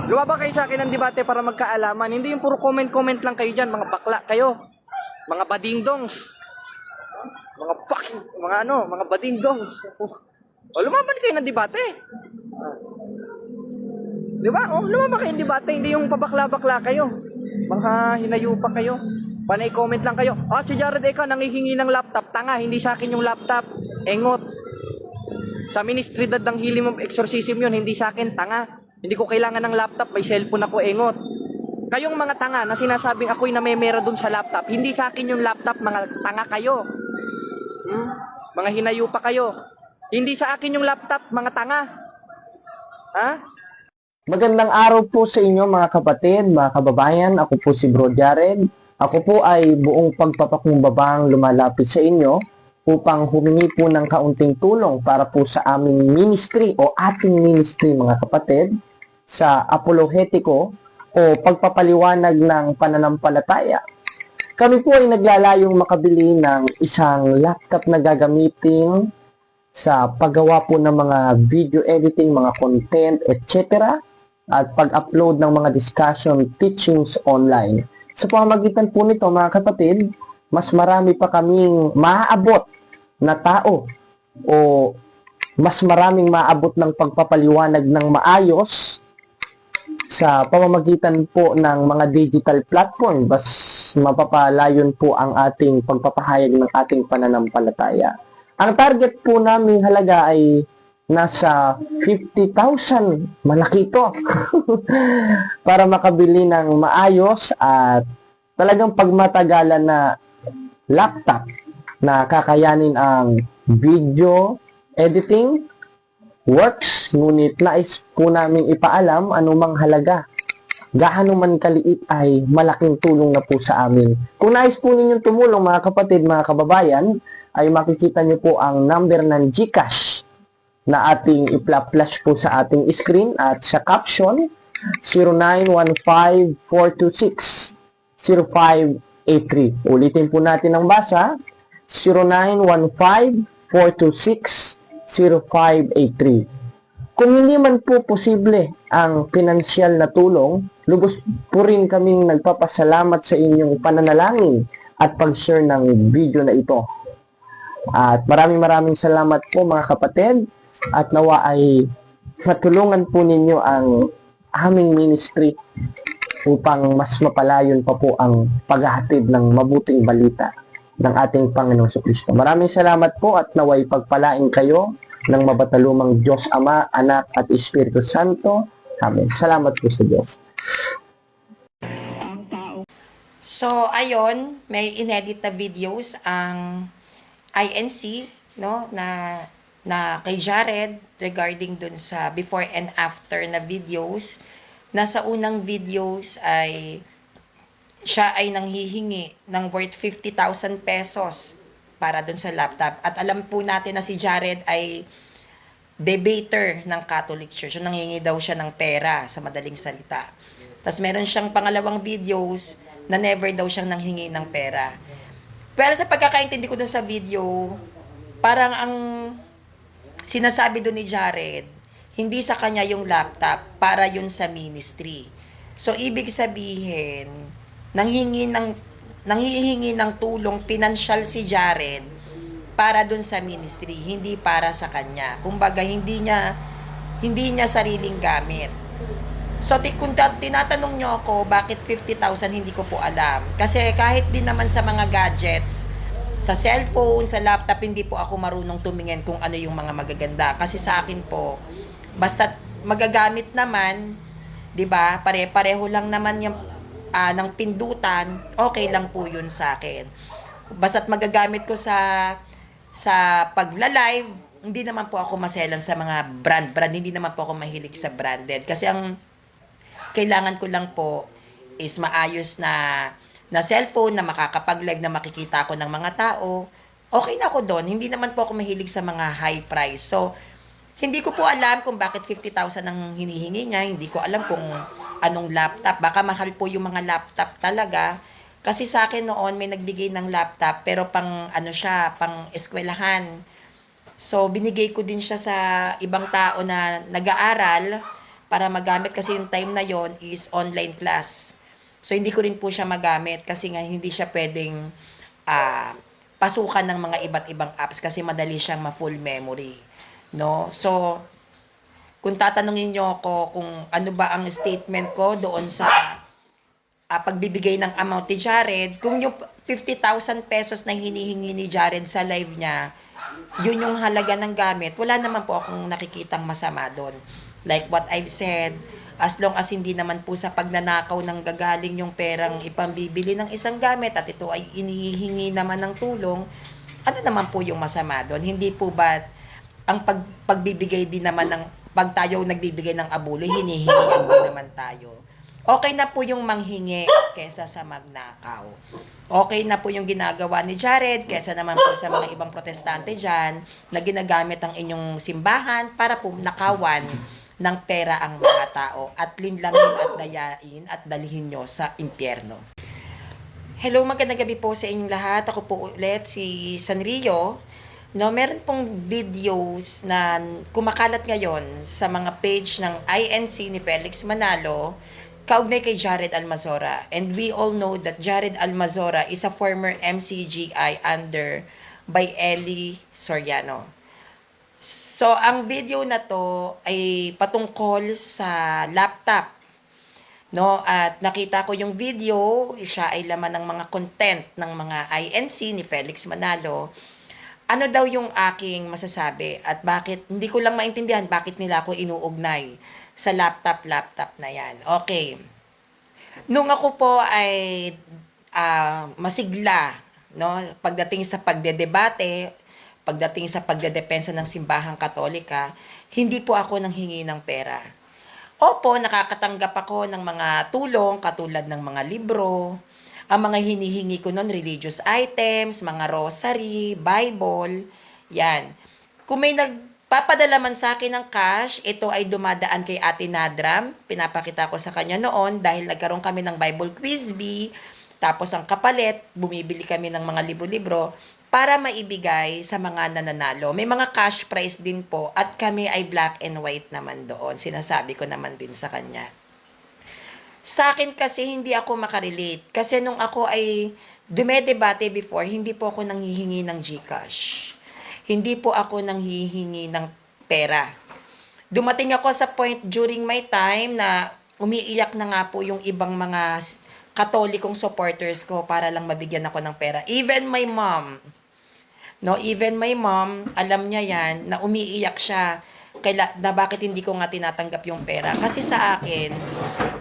Lumabang kayo sa akin ng debate para magkaalaman. Hindi yung puro comment-comment lang kayo dyan. Mga bakla kayo. Mga badingdongs. Mga fucking, mga badingdongs. O, lumaban kayo ng debate. Di ba? O, lumaban kayo ng debate. Hindi yung pabakla-bakla kayo. Mga hinayupa kayo. Panay comment lang kayo. Ah, si Jared Eka nangihingi ng laptop. Tanga, hindi sa akin yung laptop. Engot. Sa Ministry ng Healing of Exorcism yun, hindi sa akin, tanga. Hindi ko kailangan ng laptop, may cellphone ako, engot. Kayong mga tanga na sinasabing ako'y namemera dun sa laptop, hindi sa akin yung laptop, mga tanga kayo. Mga hinayo pa kayo. Hindi sa akin yung laptop, mga tanga. Ha? Magandang araw po sa inyo mga kapatid, mga kababayan. Ako po si Bro Jared. Ako po ay buong pagpapakumbabang lumalapit sa inyo upang humingi po ng kaunting tulong para po sa aming ministry o ating ministry mga kapatid sa apolohetiko o pagpapaliwanag ng pananampalataya. Kami po ay naglalayong makabili ng isang laptop na gagamitin sa paggawa po ng mga video editing, mga content, etc. at pag-upload ng mga discussion teachings online. Sa pamamagitan po nito mga kapatid, mas marami pa kaming maaabot na tao o mas maraming maaabot ng pagpapaliwanag ng maayos sa pamamagitan po ng mga digital platform. Mas mapapalayon po ang ating pagpapahayag ng ating pananampalataya. Ang target po naming halaga ay nasa 50,000. Malaki ito. Para makabili ng maayos at talagang pagmatagalan na laptop na kakayanin ang video editing works, ngunit nais po namin ipaalam anumang halaga. Gaano man kaliit ay malaking tulong na po sa amin. Kung nais po ninyong tumulong mga kapatid, mga kababayan, ay makikita nyo po ang number ng GCash na ating i-flash po sa ating screen at sa caption 0915-426-0583. Ulitin po natin ang basa 0915-426-0583. Kung hindi man po posible ang pinansyal na tulong, lubos po rin kaming nagpapasalamat sa inyong pananalangin at pag-share ng video na ito. At maraming salamat po mga kapatid at nawa ay matulungan po ninyo ang aming ministry upang mas mapalayon pa po ang paghahatid ng mabuting balita ng ating Panginoong Kristo. Maraming salamat po at naway pagpalain kayo ng mabatalumang Diyos Ama, Anak at Espiritu Santo. Amen. Salamat po sa Diyos. So, ayun, may inedit na videos ang INC, no, na kay Jared regarding dun sa before and after na videos. Nasa unang videos ay siya ay nanghihingi ng worth 50,000 pesos para dun sa laptop. At alam po natin na si Jared ay debater ng Catholic Church. So, nanghingi daw siya ng pera sa madaling salita. Tapos meron siyang pangalawang videos na never daw siyang nanghingi ng pera. Well, sa pagkakaintindi ko dun sa video, parang ang sinasabi dun ni Jared, hindi sa kanya yung laptop, para yun sa ministry. So, ibig sabihin, nanghihingi ng tulong pinansyal si Jared para dun sa ministry, hindi para sa kanya. Kumbaga, hindi niya sariling gamit. So, kung tinatanong nyo ako, bakit 50,000, hindi ko po alam. Kasi kahit din naman sa mga gadgets, sa cellphone, sa laptop, hindi po ako marunong tumingin kung ano yung mga magaganda. Kasi sa akin po, basta magagamit naman, 'di ba? Pare-pareho lang naman yung ng pindutan, okay lang po 'yun sa akin. Basta't magagamit ko sa pagla-live, hindi naman po ako maselan sa mga brand, hindi naman po ako mahilig sa branded. Kasi ang kailangan ko lang po is maayos na cellphone na makakapag-live na makikita ko ng mga tao. Okay na ako doon. Hindi naman po ako mahilig sa mga high price. So, hindi ko po alam kung bakit 50,000 ang hinihingi niya. Hindi ko alam kung anong laptop. Baka mahal po yung mga laptop talaga. Kasi sa akin noon may nagbigay ng laptop pero pang pang eskwelahan. So, binigay ko din siya sa ibang tao na nag-aaral. para magamit kasi yung time na yon is online class. So, hindi ko rin po siya magamit kasi nga hindi siya pwedeng pasukan ng mga iba't ibang apps kasi madali siyang ma-full memory. No? So, kung tatanungin nyo ako kung ano ba ang statement ko doon sa pagbibigay ng amount ni Jared, kung yung 50,000 pesos na hinihingi ni Jared sa live niya, yun yung halaga ng gamit, wala naman po akong nakikitang masama doon. Like what I've said, as long as hindi naman po sa pagnanakaw ng gagaling yung perang ipambibili ng isang gamit at ito ay inihihingi naman ng tulong, ano naman po yung masama doon? Hindi po ba ang pagbibigay din naman ng, pag tayo nagbibigay ng abuloy, hinihingian din naman tayo. Okay na po yung manghingi kesa sa magnakaw. Okay na po yung ginagawa ni Jared kesa naman po sa mga ibang protestante dyan na ginagamit ang inyong simbahan para po nakawan ng pera ang mga tao at linlangin at dayain at dalhin nyo sa impyerno. Hello, magandang gabi po sa inyong lahat. Ako po ulit si Sanrio. No, meron pong videos na kumakalat ngayon sa mga page ng INC ni Felix Manalo kaugnay kay Jared Almazora. And we all know that Jared Almazora is a former MCGI under by Eli Soriano. So, ang video na to ay patungkol sa laptop. No? At nakita ko yung video, siya ay laman ng mga content ng mga INC ni Felix Manalo. Ano daw yung aking masasabi at bakit, hindi ko lang maintindihan bakit nila ako inuugnay sa laptop na yan. Okay. Nung ako po ay masigla, no, pagdating sa pagdedebate, pagdating sa pagdedepensa ng simbahang Katolika, hindi po ako nanghingi ng pera. Opo, nakakatanggap ako ng mga tulong katulad ng mga libro. Ang mga hinihingi ko noon, religious items, mga rosary, Bible, yan. Kung may nagpapadala man sa akin ng cash, ito ay dumadaan kay Ate Nadram. Pinapakita ko sa kanya noon dahil nagkaroon kami ng Bible Quiz Bee. Tapos ang kapalit, bumibili kami ng mga libro-libro para maibigay sa mga nananalo. May mga cash prize din po at kami ay black and white naman doon. Sinasabi ko naman din sa kanya. Sa akin kasi hindi ako makarelate. Kasi nung ako ay dumedebate before, hindi po ako nanghihingi ng GCash. Hindi po ako nanghihingi ng pera. Dumating ako sa point during my time na umiiyak na nga po yung ibang mga katolikong supporters ko para lang mabigyan ako ng pera. Even my mom, alam niya yan, na umiiyak siya na bakit hindi ko nga tinatanggap yung pera. Kasi sa akin,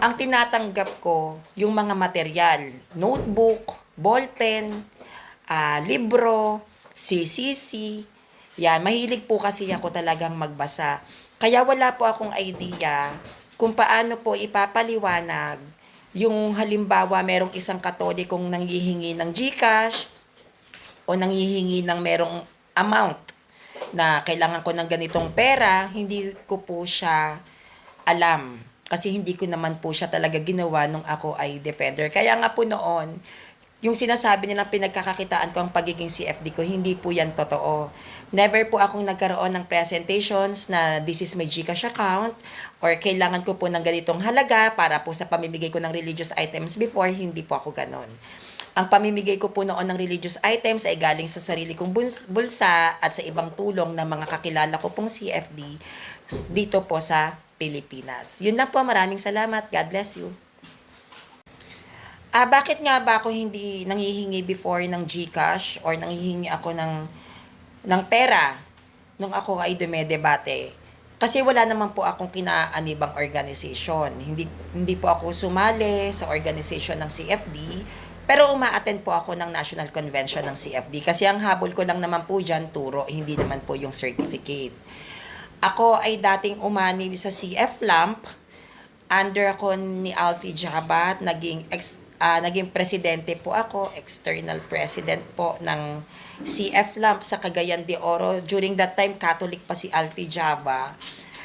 ang tinatanggap ko yung mga material, notebook, ballpen, libro, CCC. Yan, mahilig po kasi ako talagang magbasa. Kaya wala po akong idea kung paano po ipapaliwanag yung halimbawa merong isang katolikong nanghihingi ng GCash o nanghihingi ng merong amount na kailangan ko ng ganitong pera, hindi ko po siya alam. Kasi hindi ko naman po siya talaga ginawa nung ako ay defender. Kaya nga po noon, yung sinasabi nilang pinagkakakitaan ko ang pagiging CFD ko, hindi po yan totoo. Never po akong nagkaroon ng presentations na this is my GCash account or kailangan ko po ng ganitong halaga para po sa pamimigay ko ng religious items before, hindi po ako ganon. Ang pamimigay ko po noon ng religious items ay galing sa sarili kong bulsa at sa ibang tulong ng mga kakilala ko pong CFD dito po sa Pilipinas. Yun lang po, maraming salamat. God bless you. Bakit nga ba ako hindi nanghihingi before ng GCash or nanghihingi ako ng pera nung ako ay dumedebate? Kasi wala naman po akong kinaanibang organization. Hindi po ako sumali sa organization ng CFD, pero uma-attend po ako ng National Convention ng CFD. Kasi ang habol ko lang naman po dyan, turo, hindi naman po yung certificate. Ako ay dating umani sa CF LAMP, under ako ni Alfie Jabat, naging presidente po ako, external president po ng CF LAMP sa Cagayan de Oro. During that time, Catholic pa si Alfie Jaba.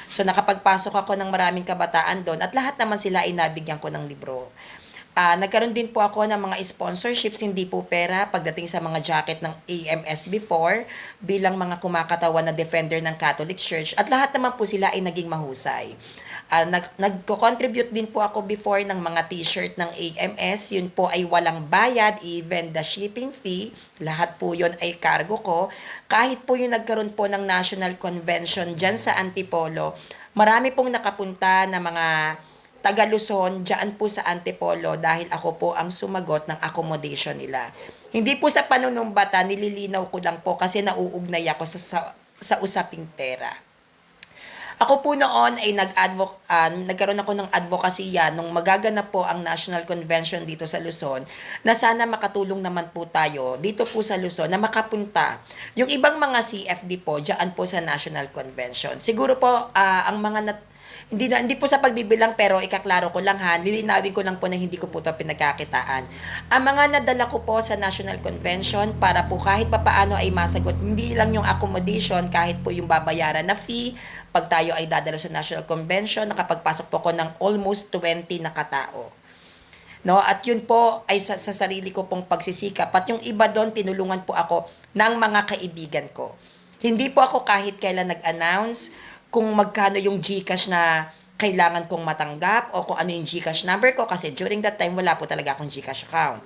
So nakapagpasok ako ng maraming kabataan doon at lahat naman sila ay nabigyan ko ng libro. Nagkaroon din po ako ng mga sponsorships, hindi po pera, pagdating sa mga jacket ng AMS before, bilang mga kumakatawan na defender ng Catholic Church, at lahat naman po sila ay naging mahusay. Nagko-contribute din po ako before ng mga t-shirt ng AMS. Yun po ay walang bayad, even the shipping fee. Lahat po yun ay cargo ko. Kahit po yung nagkaroon po ng National Convention dyan sa Antipolo, marami pong nakapunta na mga taga Luzon dyan po sa Antipolo dahil ako po ang sumagot ng accommodation nila. Hindi po sa panunumbata, nililinaw ko lang po kasi nauugnay ako sa usaping pera. Ako po noon ay nagkaroon ako ng advokasya nung magaganap po ang National Convention dito sa Luzon na sana makatulong naman po tayo dito po sa Luzon na makapunta. Yung ibang mga CFD po dyan po sa National Convention. Siguro po ang mga hindi po sa pagbibilang pero ikaklaro ko lang ha, nilinawin ko lang po na hindi ko po ito pinagkakitaan. Ang mga nadala ko po sa National Convention para po kahit papaano ay masagot, hindi lang yung accommodation, kahit po yung babayaran na fee, pag tayo ay dadalo sa National Convention, nakapagpasok po ko ng almost 20 na katao. No, at yun po ay sa sarili ko pong pagsisikap. At yung iba doon, tinulungan po ako ng mga kaibigan ko. Hindi po ako kahit kailan nag-announce kung magkano yung GCash na kailangan kong matanggap o kung ano yung GCash number ko kasi during that time wala po talaga akong GCash account.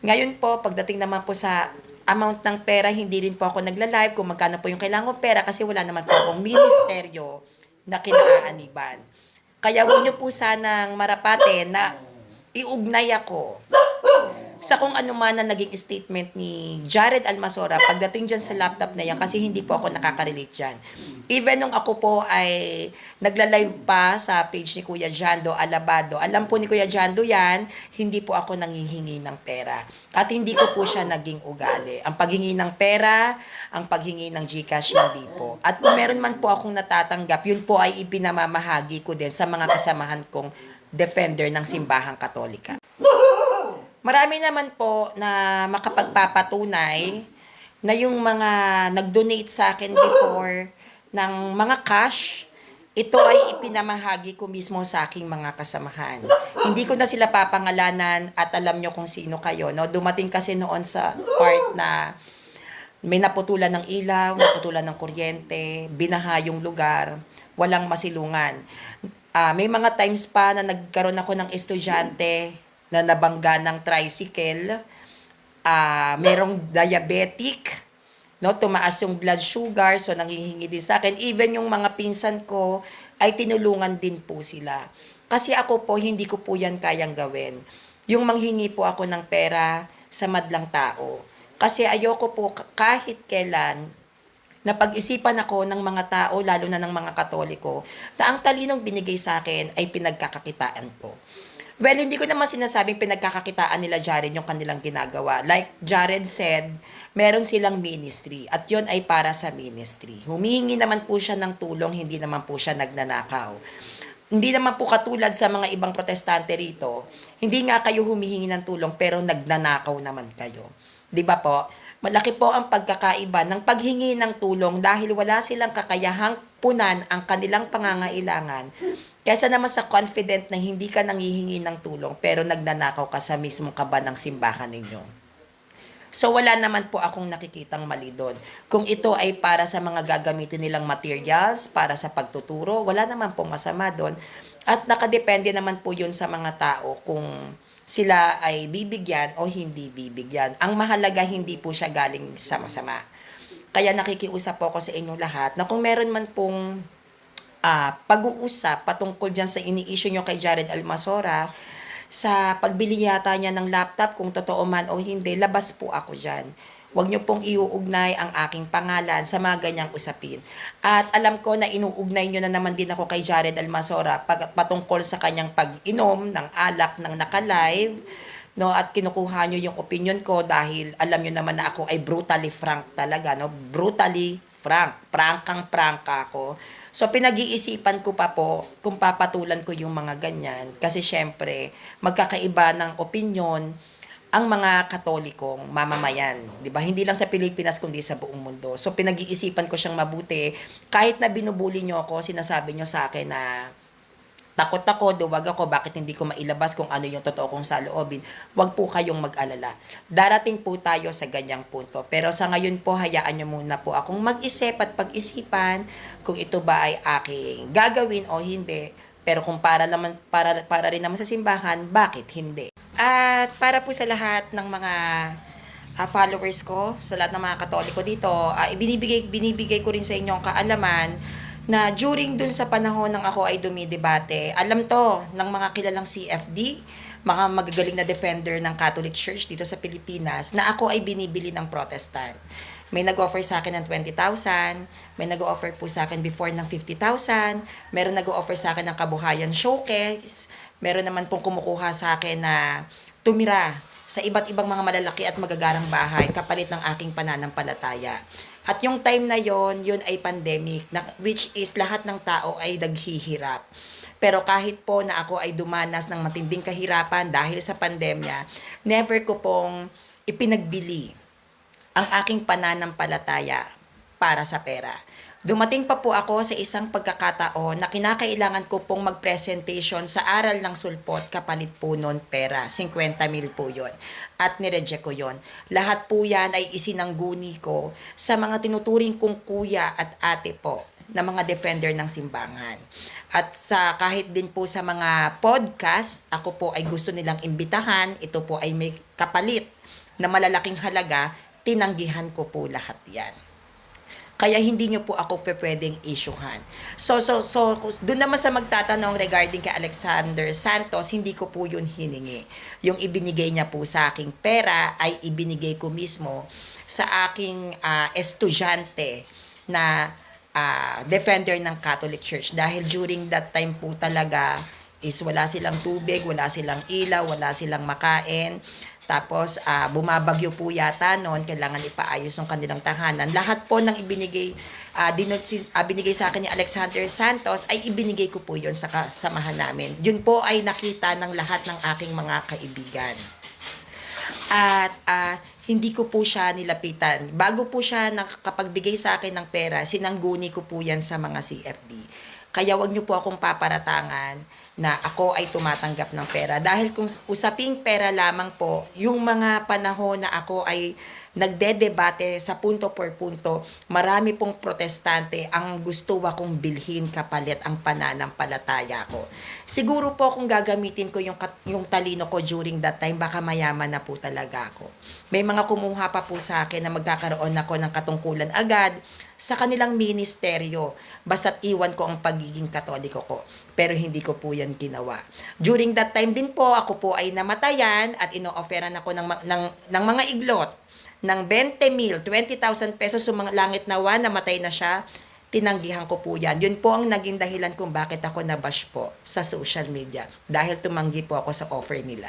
Ngayon po, pagdating naman po sa amount ng pera, hindi rin po ako nagla-live kung magkano po yung kailangan kong pera kasi wala naman po akong ministeryo na kinaaaniban. Kaya huwag niyo po sanang marapatin na iugnay ako sa kung ano man na naging statement ni Jared Almasora pagdating dyan sa laptop na yan kasi hindi po ako nakaka-relate dyan. Even nung ako po ay nagla-live pa sa page ni Kuya Jando Alabado, alam po ni Kuya Jando yan, hindi po ako nanghihingi ng pera. At hindi ko po siya naging ugali. Ang paghingi ng pera, ang paghingi ng GCash, hindi po. At kung meron man po akong natatanggap, yun po ay ipinamamahagi ko din sa mga kasamahan kong defender ng simbahang Katolika. Marami naman po na makapagpapatunay na yung mga nag-donate sa akin before ng mga cash, ito ay ipinamahagi ko mismo sa aking mga kasamahan. Hindi ko na sila papangalanan at alam nyo kung sino kayo. No? Dumating kasi noon sa part na may naputulan ng ilaw, naputulan ng kuryente, binaha yung lugar, walang masilungan. May mga times pa na nagkaroon ako ng estudyante na nabangga ng tricycle, merong diabetic, no, tumaas yung blood sugar, so nanghihingi din sa akin. Even yung mga pinsan ko ay tinulungan din po sila. Kasi ako po, hindi ko po yan kayang gawin. Yung manghingi po ako ng pera sa madlang tao. Kasi ayoko po kahit kailan na pag-isipan ako ng mga tao, lalo na ng mga Katoliko, na ang talinong binigay sa akin ay pinagkakakitaan ko. Well, hindi ko naman sinasabing pinagkakakitaan nila Jared yung kanilang ginagawa. Like Jared said, meron silang ministry at yon ay para sa ministry. Humihingi naman po siya ng tulong, hindi naman po siya nagnanakaw. Hindi naman po katulad sa mga ibang protestante rito, hindi nga kayo humihingi ng tulong pero nagnanakaw naman kayo. 'Di ba po? Malaki po ang pagkakaiba ng paghingi ng tulong dahil wala silang kakayahang punan ang kanilang pangangailangan. Kesa naman sa confident na hindi ka nanghihingi ng tulong pero nagnanakaw ka sa mismong kaba ng simbahan ninyo. So wala naman po akong nakikitang mali doon. Kung ito ay para sa mga gagamitin nilang materials, para sa pagtuturo, wala naman po masama doon. At nakadepende naman po yun sa mga tao kung sila ay bibigyan o hindi bibigyan. Ang mahalaga hindi po siya galing sa masama. Kaya nakikiusap po ako sa inyong lahat na kung meron man pong pag-uusap patungkol dyan sa ini-issue nyo kay Jared Almasora sa pagbili yata niya ng laptop, kung totoo man o hindi, labas po ako dyan. Huwag nyo pong iuugnay ang aking pangalan sa mga ganyang usapin. At alam ko na inuugnay nyo na naman din ako kay Jared Almasora patungkol sa kanyang pag-inom ng alak ng naka-live, no, at kinukuha nyo yung opinion ko dahil alam nyo naman na ako ay brutally frank talaga, no, brutally frank, prangkang-prangka ako. So, pinag-iisipan ko pa po kung papatulan ko yung mga ganyan. Kasi, syempre, magkakaiba ng opinyon ang mga Katolikong mamamayan. Diba? Hindi lang sa Pilipinas, kundi sa buong mundo. So, pinag-iisipan ko siyang mabuti. Kahit na binubuli nyo ako, sinasabi nyo sa akin na takot ako, duwag ako, bakit hindi ko mailabas kung ano yung totoo kong saloobin. Huwag po kayong mag-alala. Darating po tayo sa ganyang punto. Pero sa ngayon po, hayaan nyo muna po akong mag-isip at pag-isipan kung ito ba ay aking gagawin o hindi Pero kung para rin naman sa simbahan, bakit hindi? At para po sa lahat ng mga followers ko, sa lahat ng mga Katoliko dito, binibigay ko rin sa inyo ang kaalaman na during dun sa panahon ng ako ay dumidebate, alam to ng mga kilalang CFD, mga magagaling na defender ng Catholic Church dito sa Pilipinas, na ako ay binibili ng Protestant. May nag-offer sa akin ng 20,000, may nag-offer po sa akin before ng 50,000, meron nag-offer sa akin ng kabuhayan showcase, meron naman pong kumukuha sa akin na tumira sa iba't ibang mga malalaki at magagarang bahay kapalit ng aking pananampalataya. At yung time na yun ay pandemic, which is lahat ng tao ay naghihirap. Pero kahit po na ako ay dumanas ng matinding kahirapan dahil sa pandemya, never ko pong ipinagbili ang aking pananampalataya para sa pera. Dumating pa po ako sa isang pagkakataon na kinakailangan ko pong mag-presentation sa aral ng sulpot kapalit po nun pera. 50,000 po yun. At nireject ko yun. Lahat po yan ay isinangguni ko sa mga tinuturing kong kuya at ate po na mga defender ng simbahan. At sa kahit din po sa mga podcast, ako po ay gusto nilang imbitahan, ito po ay may kapalit na malalaking halaga, tinanggihan ko po lahat yan. Kaya hindi nyo po ako pwedeng isyuhan. So, doon naman sa magtatanong regarding kay Alexander Santos, hindi ko po yun hiningi. Yung ibinigay niya po sa aking pera ay ibinigay ko mismo sa aking estudyante na defender ng Catholic Church. Dahil during that time po talaga is wala silang tubig, wala silang ilaw, wala silang makain. Tapos, bumabagyo po yata noon, kailangan ipaayos ng kanilang tahanan. Lahat po ng binigay sa akin ni Alexander Santos ay ibinigay ko po yon sa kasamahan namin. Yun po ay nakita ng lahat ng aking mga kaibigan. At hindi ko po siya nilapitan. Bago po siya nakapagbigay sa akin ng pera, sinangguni ko po yan sa mga CFD. Kaya wag niyo po akong paparatangan na ako ay tumatanggap ng pera. Dahil kung usaping pera lamang po, yung mga panahon na ako ay nagdedebate sa punto por punto, marami pong protestante ang gusto akong bilhin kapalit ang pananampalataya ko. Siguro po kung gagamitin ko yung talino ko during that time, baka mayaman na po talaga ako. May mga kumuha pa po sa akin na magkakaroon ako ng katungkulan agad sa kanilang ministeryo, basta't iwan ko ang pagiging Katoliko ko. Pero hindi ko po yan ginawa. During that time din po, ako po ay namatayan at ino-offeran ako ng mga iglot ng 20,000, 20,000 pesos sa mga langit nawa, namatay na siya, tinanggihan ko po yan. Yun po ang naging dahilan kung bakit ako nabash po sa social media. Dahil tumanggi po ako sa offer nila.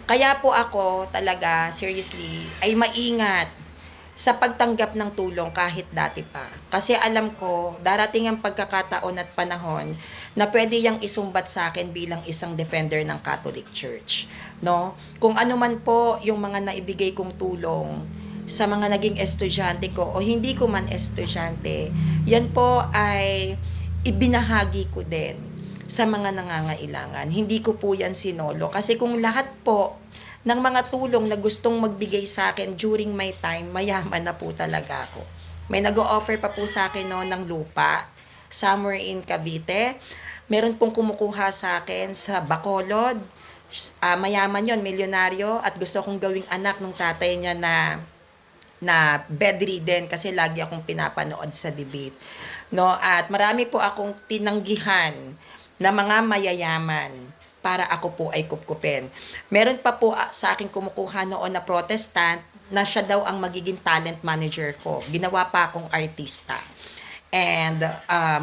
Kaya po ako talaga, seriously, ay maingat sa pagtanggap ng tulong kahit dati pa. Kasi alam ko, darating ang pagkakataon at panahon na pwede yang isumbat sa akin bilang isang defender ng Catholic Church. No? Kung ano man po yung mga naibigay kong tulong sa mga naging estudyante ko o hindi ko man estudyante, yan po ay ibinahagi ko din sa mga nangangailangan. Hindi ko po yan sinolo. Kasi kung lahat po ng mga tulong na gustong magbigay sa akin during my time, mayaman na po talaga ako. May nag-o-offer pa po sa akin noon ng lupa, somewhere in Cavite. Meron pong kumukuha sa akin sa Bacolod. Mayaman yon, milyonaryo, at gusto kong gawing anak ng tatay niya na bedridden kasi lagi akong pinapanood sa debate. No? At marami po akong tinanggihan na mga mayayaman para ako po ay kupkupin. Meron pa po sa akin kumukuha noon na Protestant na siya daw ang magiging talent manager ko. Ginawa pa akong artista. And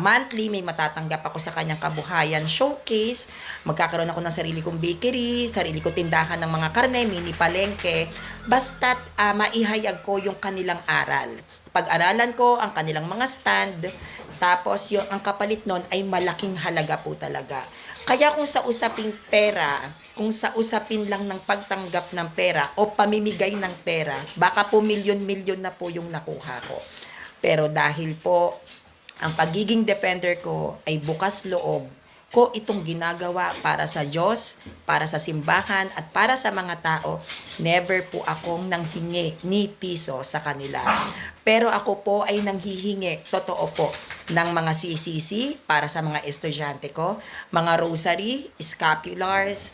monthly may matatanggap ako sa kanyang kabuhayan showcase. Magkakaroon ako ng sarili kong bakery, sarili ko tindahan ng mga karne, mini palengke. Basta't maihayag ko yung kanilang aral. Pag-aralan ko ang kanilang mga stand. Tapos yung ang kapalit nun ay malaking halaga po talaga. Kaya kung sa usaping pera, kung sa usapin lang ng pagtanggap ng pera o pamimigay ng pera, baka po milyon-milyon na po yung nakuha ko. Pero dahil po ang pagiging defender ko ay bukas loob ko itong ginagawa para sa Diyos, para sa simbahan at para sa mga tao, never po akong nanghingi ni piso sa kanila. Pero ako po ay nanghihingi, totoo po, ng mga CCC para sa mga estudyante ko, mga rosary, scapulars,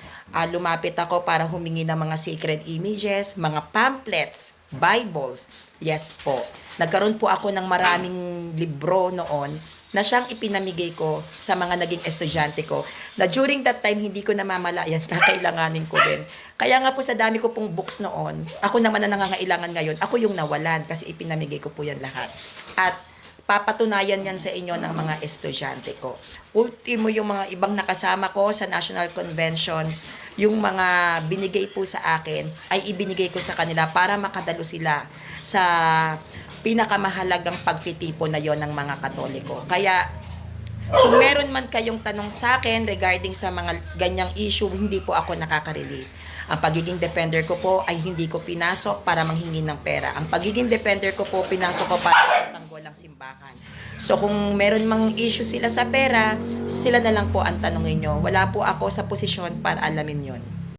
lumapit ako para humingi ng mga sacred images, mga pamphlets, Bibles. Yes po. Nagkaroon po ako ng maraming libro noon na siyang ipinamigay ko sa mga naging estudyante ko na during that time hindi ko namamalayan kakailanganin ko din. Kaya nga po sa dami ko pong books noon, ako naman na nangangailangan ngayon, ako yung nawalan kasi ipinamigay ko po yan lahat. At papatunayan yan sa inyo ng mga estudyante ko. Ultimo yung mga ibang nakasama ko sa national conventions, yung mga binigay po sa akin ay ibinigay ko sa kanila para makadalo sila sa pinakamahalagang pagtitipon na yon ng mga Katoliko. Kaya kung meron man kayong tanong sa akin regarding sa mga ganyang issue, hindi po ako nakaka-relate. Ang pagiging defender ko po ay hindi ko pinasok para manghingi ng pera. Ang pagiging defender ko po, pinasok ko para tanggol ang simbahan. So kung meron mang issue sila sa pera, sila na lang po ang tanongin nyo. Wala po ako sa posisyon para alamin yon.